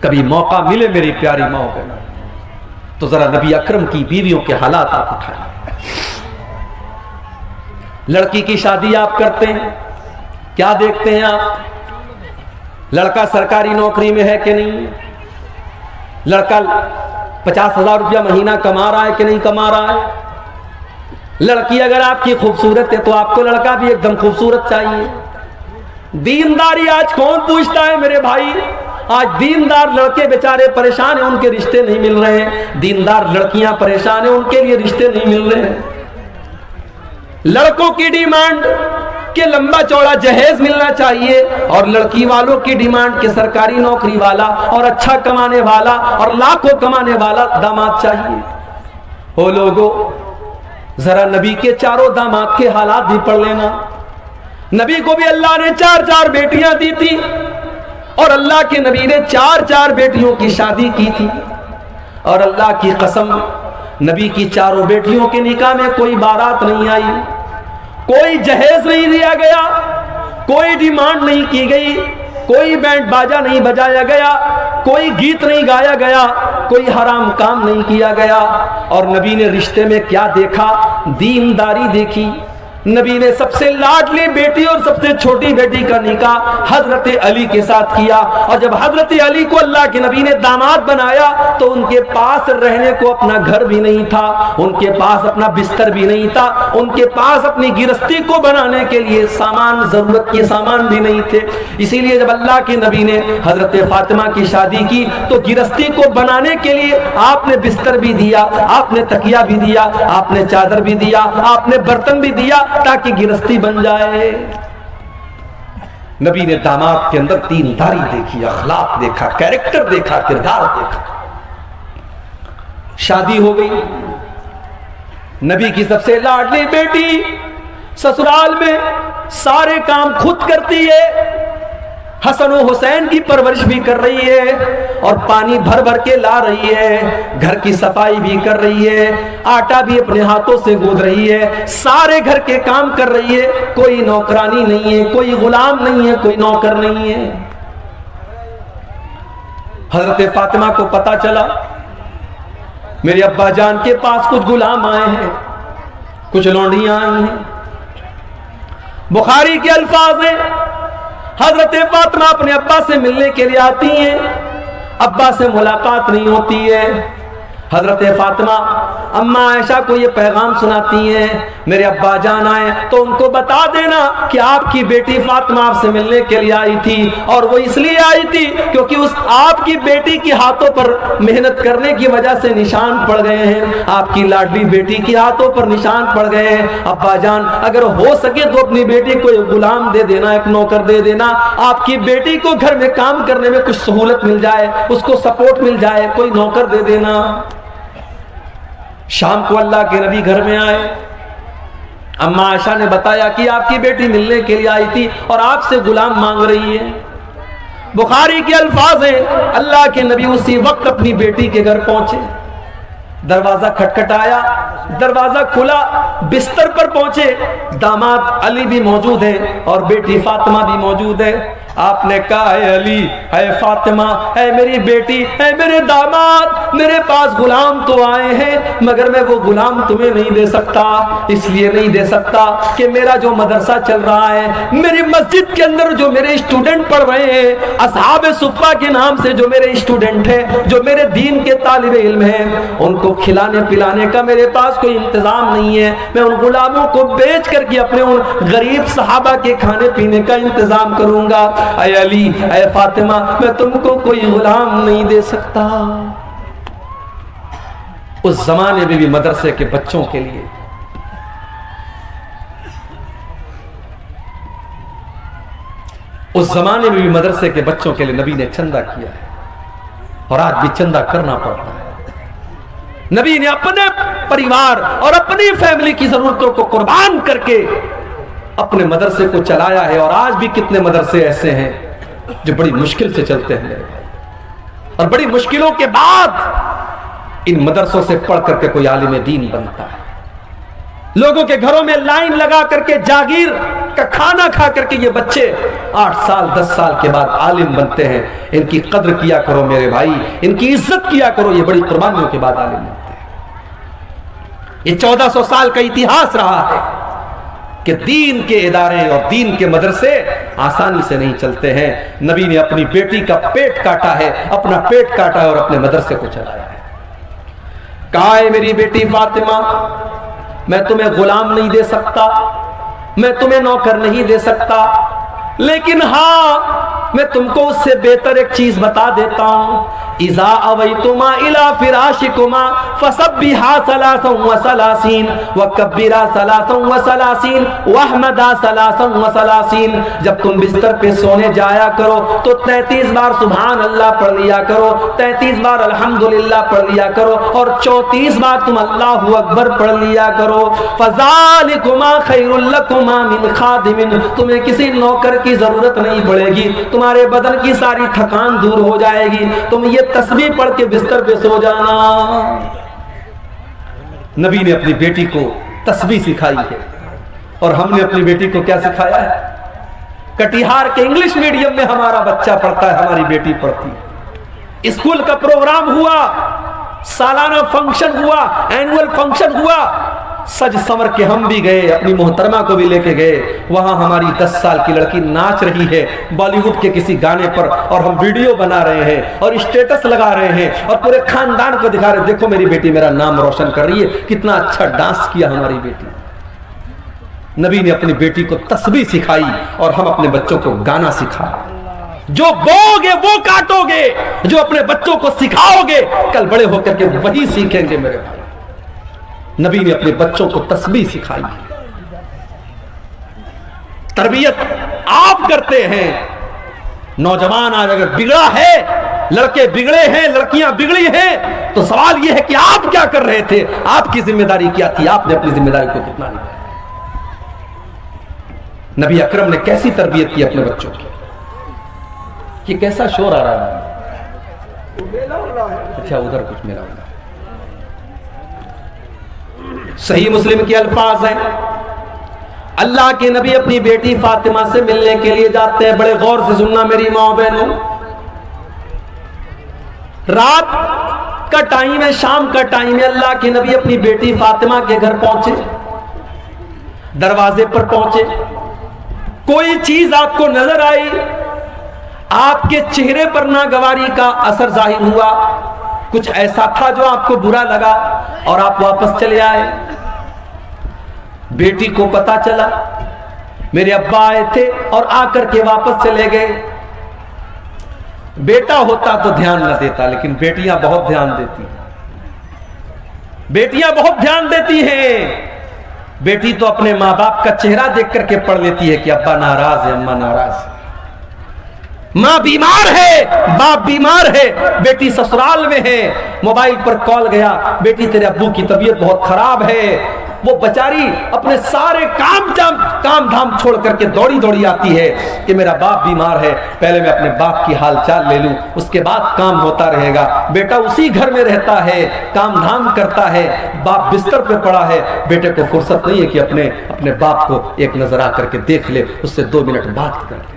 कभी मौका मिले मेरी प्यारी माओ बहनों, तो जरा नबी अकरम की बीवियों के हालात आप उठाएं। लड़की की शादी आप करते हैं, क्या देखते हैं आप? लड़का सरकारी नौकरी में है कि नहीं? लड़का 50,000 रुपया महीना कमा रहा है कि नहीं कमा रहा है? लड़की अगर आपकी खूबसूरत है तो आपको लड़का भी एकदम खूबसूरत चाहिए। दीनदारी आज कौन पूछता है मेरे भाई? आज दीनदार लड़के बेचारे परेशान हैं, उनके रिश्ते नहीं मिल रहे हैं। दीनदार लड़कियां परेशान हैं, उनके लिए रिश्ते नहीं मिल रहे हैं। लड़कों की डिमांड के लंबा चौड़ा जहेज मिलना चाहिए और लड़की वालों की डिमांड के सरकारी नौकरी वाला और अच्छा कमाने वाला और लाखों कमाने वाला दामाद चाहिए। ओ लोगों, जरा नबी के चारों दामाद के हालात भी पढ़ लेना। नबी को भी अल्लाह ने 4-4 बेटियां दी थी और अल्लाह के नबी ने 4-4 बेटियों की शादी की थी। और अल्लाह की कसम, नबी की चारों बेटियों के निकाह में कोई बारात नहीं आई, कोई जहेज नहीं दिया गया, कोई डिमांड नहीं की गई, कोई बैंड बाजा नहीं बजाया गया, कोई गीत नहीं गाया गया, कोई हराम काम नहीं किया गया। और नबी ने रिश्ते में क्या देखा? दीनदारी देखी। नबी ने सबसे लाडली बेटी और सबसे छोटी बेटी का निकाह हजरत अली के साथ किया। और जब हजरत अली को अल्लाह के नबी ने दामाद बनाया तो उनके पास रहने को अपना घर भी नहीं था, उनके पास अपना बिस्तर भी नहीं था, उनके पास अपनी गिरस्ती को बनाने के लिए सामान, जरूरत के सामान भी नहीं थे। इसीलिए जब अल्लाह के नबी ने हजरत फातिमा की शादी की तो गिरस्ती को बनाने के लिए आपने बिस्तर भी दिया, आपने तकिया भी दिया, आपने चादर भी दिया, आपने बर्तन भी दिया ताकि गिरस्ती बन जाए। नबी ने दामाद के अंदर दीनदारी देखी, अखलाक देखा, कैरेक्टर देखा, किरदार देखा। शादी हो गई। नबी की सबसे लाडली बेटी ससुराल में सारे काम खुद करती है, हसन और हुसैन की परवरिश भी कर रही है और पानी भर भर के ला रही है, घर की सफाई भी कर रही है, आटा भी अपने हाथों से गूंथ रही है, सारे घर के काम कर रही है। कोई नौकरानी नहीं है, कोई गुलाम नहीं है, कोई नौकर नहीं है। हजरत फातिमा को पता चला मेरे अब्बा जान के पास कुछ गुलाम आए हैं, कुछ लौंडियां आई हैं। बुखारी के अल्फाज हैं, हजरत फातिमा अपने अब्बा से मिलने के लिए आती हैं, अब्बा से मुलाकात नहीं होती है। हजरत फातिमा अम्मा आयशा को ये पैगाम सुनाती हैं, मेरे अब्बा जान आए तो उनको बता देना कि आपकी बेटी फातिमा आपसे मिलने के लिए आई थी और वो इसलिए आई थी क्योंकि उस आपकी बेटी के हाथों पर मेहनत करने की वजह से निशान पड़ गए हैं, आपकी लाडली बेटी के हाथों पर निशान पड़ गए हैं। अब्बा जान अगर हो सके तो अपनी बेटी को एक गुलाम दे देना, एक नौकर दे देना, आपकी बेटी को घर में काम करने में कुछ सहूलत मिल जाए, उसको सपोर्ट मिल जाए, कोई नौकर दे देना। शाम को अल्लाह के नबी घर में आए, अम्मा आयशा ने बताया कि आपकी बेटी मिलने के लिए आई थी और आपसे गुलाम मांग रही है। बुखारी के अल्फाज हैं, अल्लाह के नबी उसी वक्त अपनी बेटी के घर पहुंचे, दरवाजा खटखटाया, दरवाजा खुला, बिस्तर पर पहुंचे, दामाद अली भी मौजूद है और बेटी फातिमा भी मौजूद है। आपने कहा है अली, है फातिमा, है मेरी बेटी, है मेरे दामाद, मेरे पास गुलाम तो आए हैं मगर मैं वो गुलाम तुम्हें नहीं दे सकता। इसलिए नहीं दे सकता कि मेरा जो मदरसा चल रहा है, मेरी मस्जिद के अंदर जो मेरे स्टूडेंट पढ़ रहे हैं, असहाब सुफ़ा के नाम से जो मेरे स्टूडेंट हैं, जो मेरे दीन के तालिब इल्म हैं, उनको खिलाने पिलाने का मेरे पास कोई इंतजाम नहीं है। मैं उन गुलामों को बेच करके अपने उन गरीब सहाबा के खाने पीने का इंतजाम करूंगा। ऐ अली, ऐ फातिमा, मैं तुमको कोई गुलाम नहीं दे सकता। उस जमाने में भी मदरसे के बच्चों के लिए नबी ने चंदा किया है और आज भी चंदा करना पड़ता है। नबी ने अपने परिवार और अपनी फैमिली की जरूरतों को कुर्बान करके अपने मदरसे को चलाया है। और आज भी कितने मदरसे ऐसे हैं जो बड़ी मुश्किल से चलते हैं और बड़ी मुश्किलों के बाद इन मदरसों से पढ़ करके कोई आलिम दीन बनता है। लोगों के घरों में लाइन लगा करके जागीर का खाना खा करके ये बच्चे 8 साल 10 साल के बाद आलिम बनते हैं। इनकी कद्र किया करो मेरे भाई, इनकी इज्जत किया करो, ये बड़ी कुर्बानियों के बाद आलिम बनते हैं। ये 1400 साल का इतिहास रहा है कि दीन के इदारे और दीन के मदरसे आसानी से नहीं चलते हैं। नबी ने अपनी बेटी का पेट काटा है, अपना पेट काटा है और अपने मदरसे को चलाया है। कहा है मेरी बेटी फातिमा, मैं तुम्हें गुलाम नहीं दे सकता, मैं तुम्हें नौकर नहीं दे सकता, लेकिन हां मैं तुमको उससे बेहतर एक चीज बता देता हूं। इज़ा अवैतुमा इला फिराशिकुमा फसब्बिहा सलासन व सलासीन व कब्बिरा सलासन व सलासीन वहमदा सलासन व सलासीन। जब तुम बिस्तर पे सोने जाया करो तो 33 बार सुभान अल्लाह पढ़ लिया करो, 33 बार अल्हम्दुलिल्लाह पढ़ लिया करो और 34 बार तुम अल्लाहु अकबर पढ़ लिया करो। फज़ालिकुमा खैरुल लकुमा मिन खादिमिन, तुम्हें किसी नौकर की जरूरत नहीं पड़ेगी, तुम्हारे बदन की सारी थकान दूर हो जाएगी, तुम ये तस्बीह पढ़ के बिस्तर पे सो जाना। नबी ने अपनी बेटी को तस्बीह सिखाई है और हमने अपनी बेटी को क्या सिखाया है? कटिहार के इंग्लिश मीडियम में हमारा बच्चा पढ़ता है, हमारी बेटी पढ़ती है। स्कूल का प्रोग्राम हुआ, सालाना फंक्शन हुआ, एनुअल फंक्शन हुआ, सज संवर के हम भी गए, अपनी मोहतरमा को भी लेके गए। वहां हमारी 10 साल की लड़की नाच रही है बॉलीवुड के किसी गाने पर और हम वीडियो बना रहे हैं और स्टेटस लगा रहे हैं और पूरे खानदान को दिखा रहे, देखो मेरी बेटी मेरा नाम रोशन कर रही है, कितना अच्छा डांस किया हमारी बेटी। नबी ने अपनी बेटी को तस्बीह सिखाई और हम अपने बच्चों को गाना सिखाया। जो बोगे वो काटोगे, जो अपने बच्चों को सिखाओगे कल बड़े होकर के वही सीखेंगे मेरे भाई। नबी ने अपने बच्चों को तस्बीह सिखाई। तरबियत आप करते हैं। नौजवान आज अगर बिगड़ा है, लड़के बिगड़े हैं, लड़कियां बिगड़ी हैं, तो सवाल यह है कि आप क्या कर रहे थे, आपकी जिम्मेदारी क्या थी, आपने अपनी जिम्मेदारी को कितना निभाया। नबी अकरम ने कैसी तरबियत की अपने बच्चों की। कि कैसा शोर आ रहा है? अच्छा उधर कुछ मेरा होगा। सही मुस्लिम के अल्फाज हैं, अल्लाह के नबी अपनी बेटी फातिमा से मिलने के लिए जाते हैं। बड़े गौर से सुनना मेरी माँ बहनों, रात का टाइम है, शाम का टाइम है। अल्लाह के नबी अपनी बेटी फातिमा के घर पहुंचे, दरवाजे पर पहुंचे, कोई चीज आपको नजर आई, आपके चेहरे पर नागवारी का असर जाहिर हुआ, कुछ ऐसा था जो आपको बुरा लगा और आप वापस चले आए। बेटी को पता चला मेरे अब्बा आए थे और आकर के वापस चले गए। बेटा होता तो ध्यान न देता, लेकिन बेटियां बहुत ध्यान देती हैं। बेटियां बहुत ध्यान देती हैं। बेटी तो अपने माँ बाप का चेहरा देख करके पढ़ लेती है कि अब्बा नाराज है, अम्मा नाराज है, माँ बीमार है, बाप बीमार है, बेटी ससुराल में है, मोबाइल पर कॉल गया, बेटी तेरे अब्बू की तबीयत बहुत खराब है। वो बेचारी अपने सारे काम धाम छोड़ करके दौड़ी दौड़ी आती है कि मेरा बाप बीमार है, पहले मैं अपने बाप की हालचाल ले लूं, उसके बाद काम होता रहेगा। बेटा उसी घर में रहता है, काम धाम करता है, बाप बिस्तर पे पड़ा है, बेटे को फुर्सत नहीं है कि अपने बाप को एक नजर आ करके देख ले, उससे 2 मिनट बात कर ले।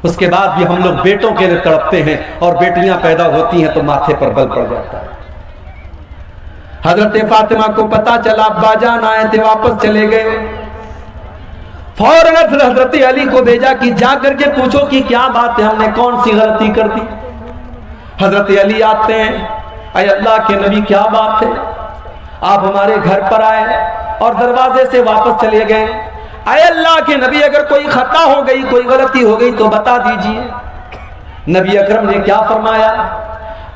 उसके बाद भी हम लोग बेटों के लिए तड़पते हैं और बेटियां पैदा होती हैं तो माथे पर बल पड़ जाता है। हजरत फातिमा को पता चला अब्बा जान आए थे, वापस चले गए। फौरन हजरत अली को भेजा कि जा करके पूछो कि क्या बात है, हमने कौन सी गलती कर दी। हजरत अली आते हैं, अय अल्लाह के नबी क्या बात है, आप हमारे घर पर आए और दरवाजे से वापस चले गए। अय अल्लाह के नबी अगर कोई खता हो गई, कोई गलती हो गई तो बता दीजिए। नबी अकरम ने क्या फरमाया,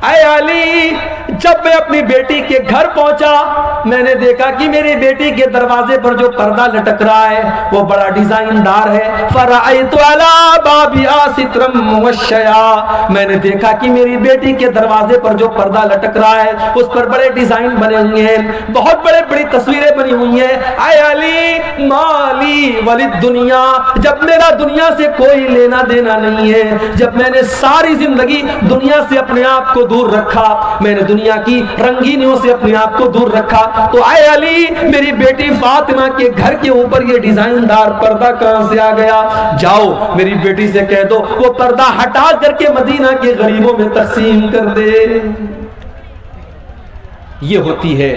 अय अली, जब मैं अपनी बेटी के घर पहुंचा मैंने देखा कि मेरी बेटी के दरवाजे पर जो पर्दा लटक रहा है वो बड़ा डिजाइनदार है। फराइतु अला बाबिया सित्रम मुवश्शया, मैंने देखा कि मेरी बेटी के दरवाजे पर जो पर्दा लटक रहा है उस पर बड़े डिजाइन बने हुए हैं, बहुत बड़ी तस्वीरें बनी हुई हैं। अय अली माली वलिद दुनिया, जब मेरा दुनिया से कोई लेना देना नहीं है, जब मैंने सारी जिंदगी दुनिया से अपने आप को दूर रखा, मैंने दुनिया दुनिया की रंगीनियों से अपने आप को दूर रखा। तो आए अली, मेरी बेटी फातिमा के घर के ऊपर ये डिजाइनदार पर्दा कहां से आ गया? जाओ मेरी बेटी से कह दो वो पर्दा हटा करके मदीना के गरीबों में तकसीम कर दे। ये होती है,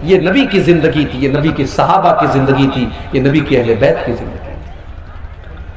ये नबी की जिंदगी थी, ये नबी के सहाबा की जिंदगी थी, ये नबी के अहले बैत की जिंदगी।